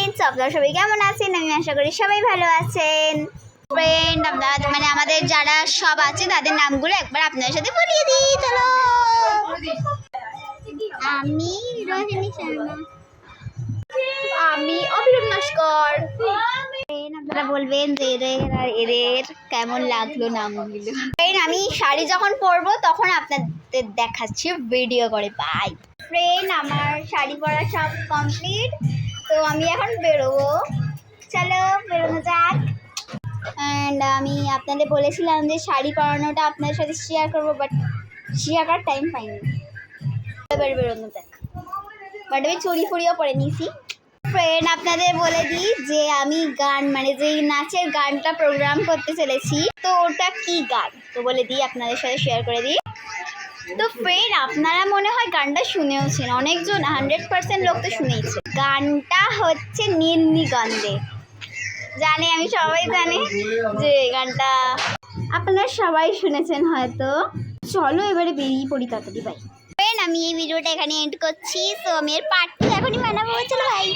Friends, আপনারা সবাই কেমন আছেন? আমি আশা করি সবাই ভালো আছেন। ফ্রেন্ড, আপনারা মানে আমাদের যারা সব আছে তাদের নামগুলো একবার আপনাদের সাথে বলিয়ে দিই। চলো। আমি রোহিণী শর্মা। আমি অভিরূপ নস্কর। আপনারা বলবেন যে এদের কেমন লাগলো নামগুলো। আমি শাড়ি যখন পরবো তখন আপনাদের দেখাচ্ছি ভিডিও করে। বাই। ফ্রেন্ড, আমার শাড়ি পরা সব কমপ্লিট, তো আমি এখন বেরোবো। চলো বেরোনো যাক। অ্যান্ড আমি আপনাদের বলেছিলাম যে শাড়ি পরানোটা আপনাদের সাথে শেয়ার করবো, বাট শেয়ার করার টাইম পাইনি। এবার বেরোনো যাক। বাট আমি চুড়ি ফুড়িও পরে নিয়েছি। ফ্রেন্ড, আপনাদের বলে দিই যে আমি গান মানে যে নাচের গানটা প্রোগ্রাম করতে চলেছি, তো ওটা কি গান তো বলে দিই, আপনাদের সাথে শেয়ার করে দিই। তো ফ্রেন্ড, আপনারা মনে হয় গানটা শুনেওছেন, অনেকজন 100% লোক তো শুনেইছে। গানটা হচ্ছে নীলনিগন্ধে। জানি আমি, সবাই জানে যে গানটা আপনারা সবাই শুনেছেন হয়তো। চলো এবারে বেরিয়ে পড়ি তাড়াতাড়ি। ভাই ফ্রেন্ড, আমি এই ভিডিওটা এখানে এন্ড করছি। তো আমি এর পার্ট 2 এখনই বানাবো। চলো ভাই।